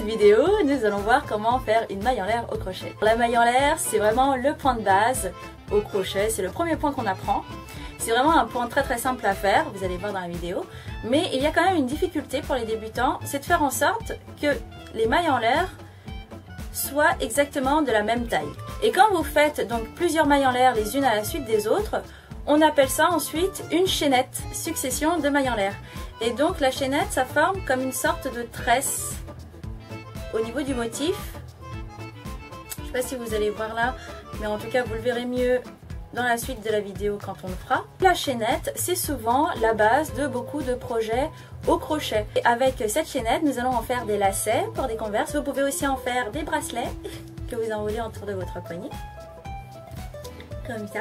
cette vidéo, nous allons voir comment faire une maille en l'air au crochet. La maille en l'air, c'est vraiment le point de base au crochet, c'est le premier point qu'on apprend. C'est vraiment un point très simple à faire, vous allez voir dans la vidéo. Mais il y a quand même une difficulté pour les débutants, c'est de faire en sorte que les mailles en l'air soient exactement de la même taille. Et quand vous faites donc plusieurs mailles en l'air les unes à la suite des autres, on appelle ça ensuite une chaînette, succession de mailles en l'air. Et donc la chaînette, ça forme comme une sorte de tresse au niveau du motif. Je ne sais pas si vous allez voir là, mais en tout cas vous le verrez mieux dans la suite de la vidéo quand on le fera. La chaînette, c'est souvent la base de beaucoup de projets au crochet. Et avec cette chaînette, nous allons en faire des lacets pour des converses. Vous pouvez aussi en faire des bracelets que vous enroulez autour de votre poignet. Comme ça.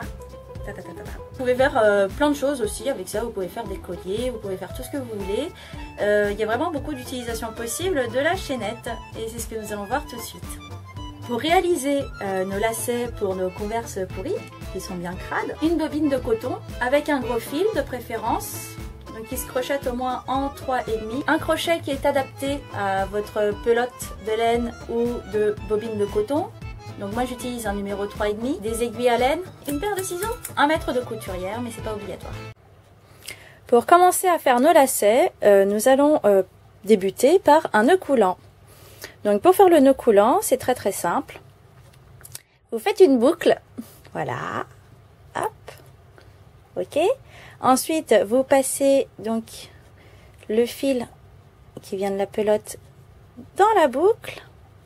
Vous pouvez faire plein de choses aussi avec ça. Vous pouvez faire des colliers, vous pouvez faire tout ce que vous voulez. Il y a vraiment beaucoup d'utilisations possibles de la chaînette. Et c'est ce que nous allons voir tout de suite. Pour réaliser nos lacets pour nos converses pourries, qui sont bien crades, une bobine de coton avec un gros fil de préférence, donc qui se crochette au moins en 3,5. Un crochet qui est adapté à votre pelote de laine ou de bobine de coton. Donc moi j'utilise un numéro 3,5, des aiguilles à laine, une paire de ciseaux, 1 mètre de couturière, mais c'est pas obligatoire. Pour commencer à faire nos lacets, nous allons débuter par un nœud coulant. Donc pour faire le nœud coulant, c'est très simple. Vous faites une boucle, voilà, hop, ok. Ensuite, vous passez donc le fil qui vient de la pelote dans la boucle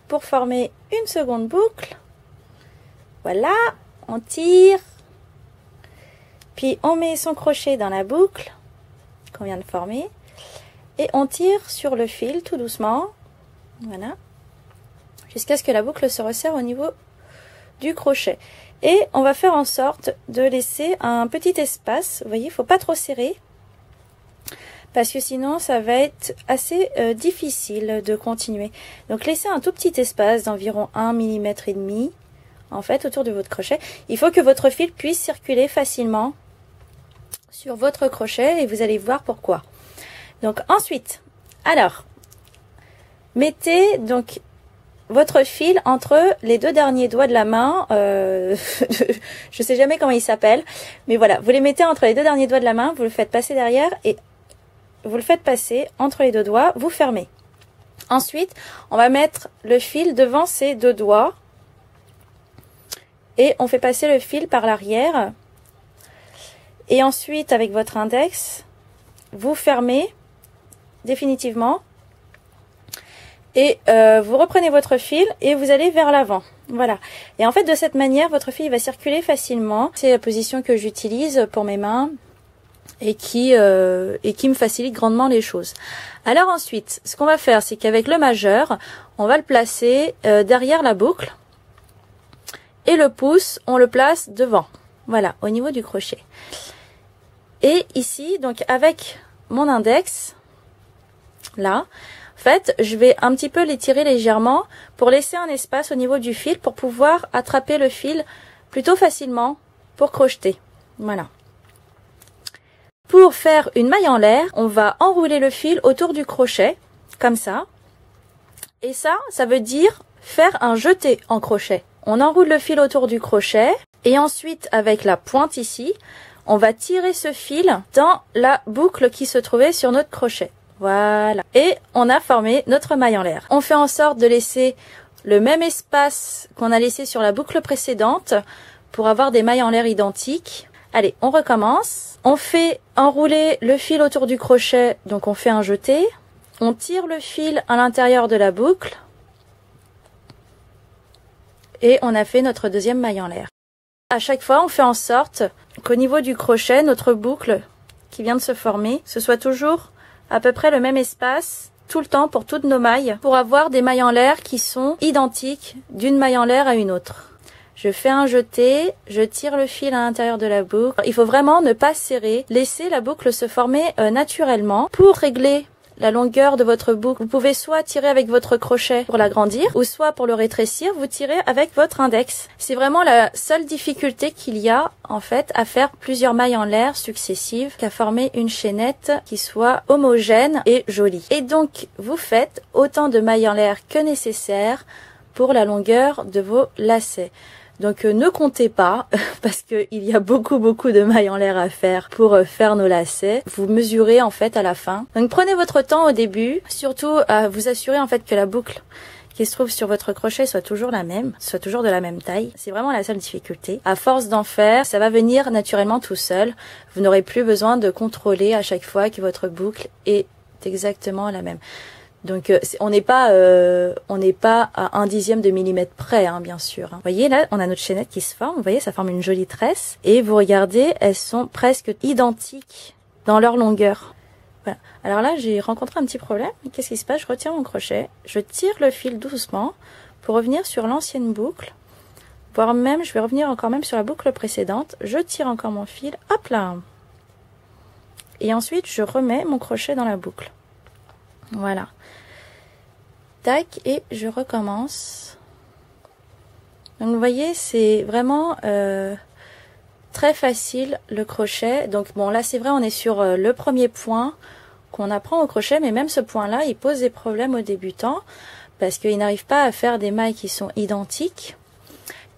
pour former une seconde boucle. Voilà, on tire, puis on met son crochet dans la boucle qu'on vient de former et on tire sur le fil tout doucement. Voilà, jusqu'à ce que la boucle se resserre au niveau du crochet. Et on va faire en sorte de laisser un petit espace. Vous voyez, il ne faut pas trop serrer, parce que sinon ça va être assez difficile de continuer. Donc laissez un tout petit espace d'environ 1,5 mm en fait autour de votre crochet. Il faut que votre fil puisse circuler facilement sur votre crochet et vous allez voir pourquoi. Donc ensuite, alors, mettez donc votre fil entre les deux derniers doigts de la main, je sais jamais comment il s'appelle, mais voilà, vous les mettez entre les deux derniers doigts de la main, vous le faites passer derrière et vous le faites passer entre les deux doigts, vous fermez. Ensuite, on va mettre le fil devant ces deux doigts et on fait passer le fil par l'arrière. Et ensuite, avec votre index, vous fermez définitivement. Et vous reprenez votre fil et vous allez vers l'avant. Voilà. Et en fait, de cette manière, votre fil va circuler facilement. C'est la position que j'utilise pour mes mains et qui me facilite grandement les choses. Alors ensuite, ce qu'on va faire, c'est qu'avec le majeur, on va le placer derrière la boucle. Et le pouce, on le place devant. Voilà, au niveau du crochet. Et ici, donc avec mon index, là, en fait, je vais un petit peu l'étirer légèrement pour laisser un espace au niveau du fil pour pouvoir attraper le fil plutôt facilement pour crocheter. Voilà. Pour faire une maille en l'air, on va enrouler le fil autour du crochet, comme ça. Et ça veut dire faire un jeté en crochet. On enroule le fil autour du crochet et ensuite, avec la pointe ici, on va tirer ce fil dans la boucle qui se trouvait sur notre crochet. Voilà. Et on a formé notre maille en l'air. On fait en sorte de laisser le même espace qu'on a laissé sur la boucle précédente pour avoir des mailles en l'air identiques. Allez, on recommence. On fait enrouler le fil autour du crochet, donc on fait un jeté. On tire le fil à l'intérieur de la boucle. Et on a fait notre deuxième maille en l'air. À chaque fois, on fait en sorte qu'au niveau du crochet, notre boucle qui vient de se former, ce soit toujours à peu près le même espace tout le temps pour toutes nos mailles, pour avoir des mailles en l'air qui sont identiques d'une maille en l'air à une autre. Je fais un jeté, je tire le fil à l'intérieur de la boucle. Il faut vraiment ne pas serrer, laisser la boucle se former naturellement. Pour régler la longueur de votre boucle. Vous pouvez soit tirer avec votre crochet pour l'agrandir ou soit pour le rétrécir, vous tirez avec votre index. C'est vraiment la seule difficulté qu'il y a en fait à faire plusieurs mailles en l'air successives, qu'à former une chaînette qui soit homogène et jolie. Et donc vous faites autant de mailles en l'air que nécessaire pour la longueur de vos lacets. Donc ne comptez pas parce qu'il y a beaucoup de mailles en l'air à faire pour faire nos lacets. Vous mesurez en fait à la fin. Donc prenez votre temps au début, surtout à vous assurer en fait que la boucle qui se trouve sur votre crochet soit toujours la même, soit toujours de la même taille. C'est vraiment la seule difficulté. À force d'en faire, ça va venir naturellement tout seul. Vous n'aurez plus besoin de contrôler à chaque fois que votre boucle est exactement la même. Donc on n'est pas à 1/10 de millimètre près, hein, bien sûr. Vous voyez là, on a notre chaînette qui se forme. Vous voyez, ça forme une jolie tresse. Et vous regardez, elles sont presque identiques dans leur longueur. Voilà. Alors là, j'ai rencontré un petit problème. Qu'est-ce qui se passe? Je retire mon crochet, je tire le fil doucement pour revenir sur l'ancienne boucle. Voire même, je vais revenir encore même sur la boucle précédente. Je tire encore mon fil, hop là. Et ensuite, je remets mon crochet dans la boucle. Voilà. Tac, et je recommence. Donc vous voyez, c'est vraiment très facile le crochet. Donc bon, là c'est vrai, on est sur le premier point qu'on apprend au crochet, mais même ce point-là, il pose des problèmes aux débutants parce qu'ils n'arrivent pas à faire des mailles qui sont identiques.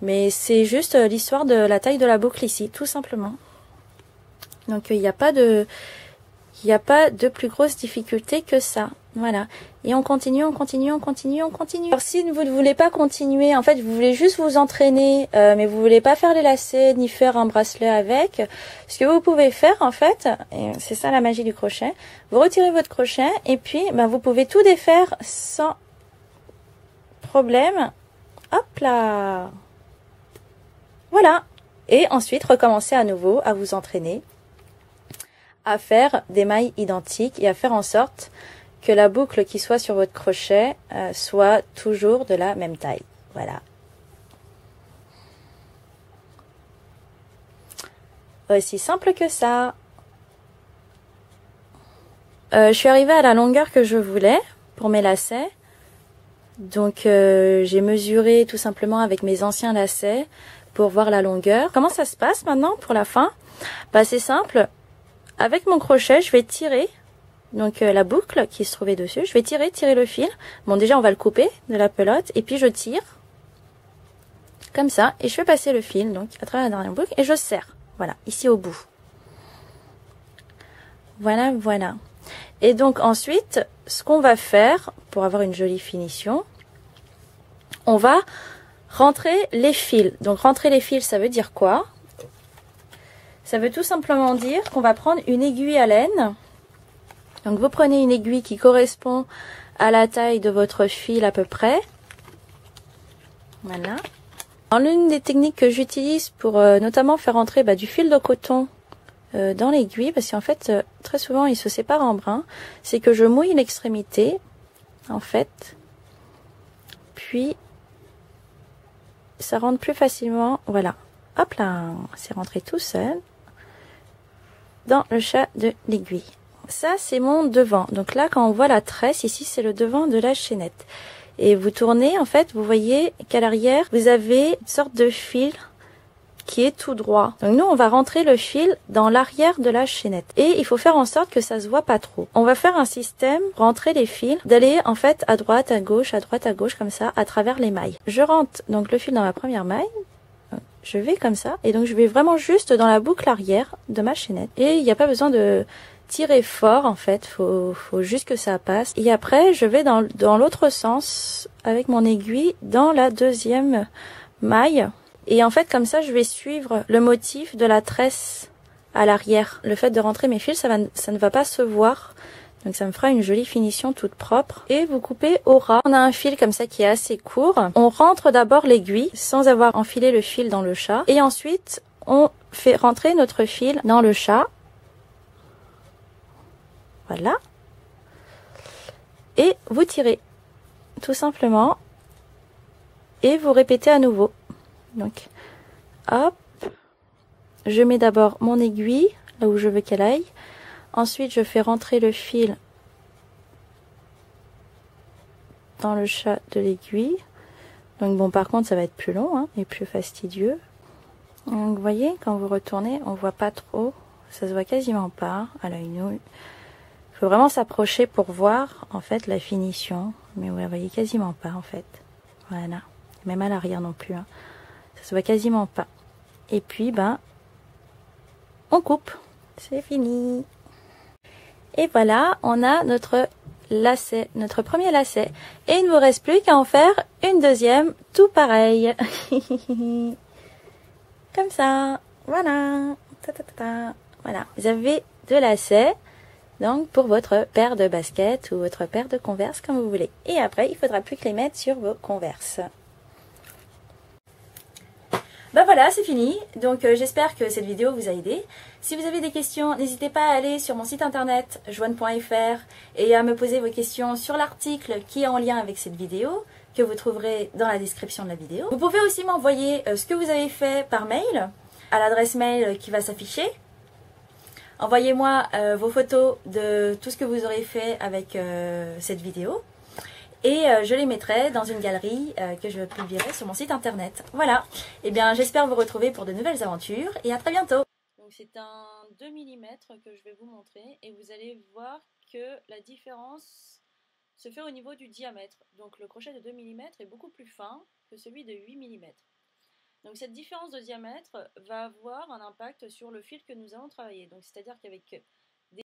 Mais c'est juste l'histoire de la taille de la boucle ici, tout simplement. Donc il n'y a pas de plus grosse difficulté que ça. Voilà. Et on continue, on continue, on continue, on continue. Alors si vous ne voulez pas continuer, en fait, vous voulez juste vous entraîner, mais vous voulez pas faire les lacets, ni faire un bracelet avec, ce que vous pouvez faire, en fait, et c'est ça la magie du crochet, vous retirez votre crochet, et puis, vous pouvez tout défaire sans problème. Hop là! Voilà. Et ensuite, recommencez à nouveau à vous entraîner, à faire des mailles identiques et à faire en sorte que la boucle qui soit sur votre crochet soit toujours de la même taille. Voilà. Aussi simple que ça. Je suis arrivée à la longueur que je voulais pour mes lacets. Donc j'ai mesuré tout simplement avec mes anciens lacets pour voir la longueur. Comment ça se passe maintenant pour la fin? C'est simple. Avec mon crochet, je vais tirer donc la boucle qui se trouvait dessus. Je vais tirer le fil. Bon, déjà, on va le couper de la pelote. Et puis, je tire comme ça. Et je fais passer le fil donc à travers la dernière boucle. Et je serre. Voilà, ici au bout. Voilà, voilà. Et donc, ensuite, ce qu'on va faire pour avoir une jolie finition, on va rentrer les fils. Donc, rentrer les fils, ça veut dire quoi? Ça veut tout simplement dire qu'on va prendre une aiguille à laine. Donc vous prenez une aiguille qui correspond à la taille de votre fil à peu près. Voilà. L'une des techniques que j'utilise pour notamment faire entrer du fil de coton dans l'aiguille, parce qu'en fait très souvent il se sépare en brins, c'est que je mouille l'extrémité en fait, puis ça rentre plus facilement. Voilà. Hop là, c'est rentré tout seul dans le chat de l'aiguille. Ça, c'est mon devant. Donc là, quand on voit la tresse, ici, c'est le devant de la chaînette. Et vous tournez, en fait, vous voyez qu'à l'arrière, vous avez une sorte de fil qui est tout droit. Donc nous, on va rentrer le fil dans l'arrière de la chaînette. Et il faut faire en sorte que ça se voit pas trop. On va faire un système, rentrer les fils, d'aller, en fait, à droite, à gauche, comme ça, à travers les mailles. Je rentre donc le fil dans ma première maille. Je vais comme ça. Et donc, je vais vraiment juste dans la boucle arrière de ma chaînette. Et il n'y a pas besoin de tirer fort en fait, faut juste que ça passe. Et après je vais dans l'autre sens avec mon aiguille dans la deuxième maille. Et en fait comme ça je vais suivre le motif de la tresse à l'arrière. Le fait de rentrer mes fils, ça ne va pas se voir. Donc ça me fera une jolie finition toute propre. Et vous coupez au ras. On a un fil comme ça qui est assez court. On rentre d'abord l'aiguille sans avoir enfilé le fil dans le chat. Et ensuite on fait rentrer notre fil dans le chat. Voilà. Et vous tirez, tout simplement. Et vous répétez à nouveau. Donc, hop. Je mets d'abord mon aiguille, là où je veux qu'elle aille. Ensuite, je fais rentrer le fil dans le chat de l'aiguille. Donc bon, par contre, ça va être plus long hein, et plus fastidieux. Donc vous voyez, quand vous retournez, on voit pas trop. Ça se voit quasiment pas à l'œil nu. Il faut vraiment s'approcher pour voir en fait la finition. Mais vous voyez quasiment pas en fait. Voilà. Même à l'arrière non plus. Hein. Ça se voit quasiment pas. Et puis, ben, on coupe. C'est fini. Et voilà, on a notre lacet, notre premier lacet. Et il ne vous reste plus qu'à en faire une deuxième, tout pareil. Comme ça. Voilà. Ta, ta, ta, ta. Voilà. Vous avez deux lacets. Donc, pour votre paire de baskets ou votre paire de Converse, comme vous voulez. Et après, il faudra plus que les mettre sur vos Converse. Bah voilà, c'est fini. Donc j'espère que cette vidéo vous a aidé. Si vous avez des questions, n'hésitez pas à aller sur mon site internet joanne.fr et à me poser vos questions sur l'article qui est en lien avec cette vidéo, que vous trouverez dans la description de la vidéo. Vous pouvez aussi m'envoyer ce que vous avez fait par mail, à l'adresse mail qui va s'afficher. Envoyez-moi vos photos de tout ce que vous aurez fait avec cette vidéo. Et je les mettrai dans une galerie que je publierai sur mon site internet. Voilà. Et bien, j'espère vous retrouver pour de nouvelles aventures et à très bientôt. Donc c'est un 2 mm que je vais vous montrer et vous allez voir que la différence se fait au niveau du diamètre. Donc le crochet de 2 mm est beaucoup plus fin que celui de 8 mm. Donc cette différence de diamètre va avoir un impact sur le fil que nous allons travailler. Donc c'est-à-dire qu'avec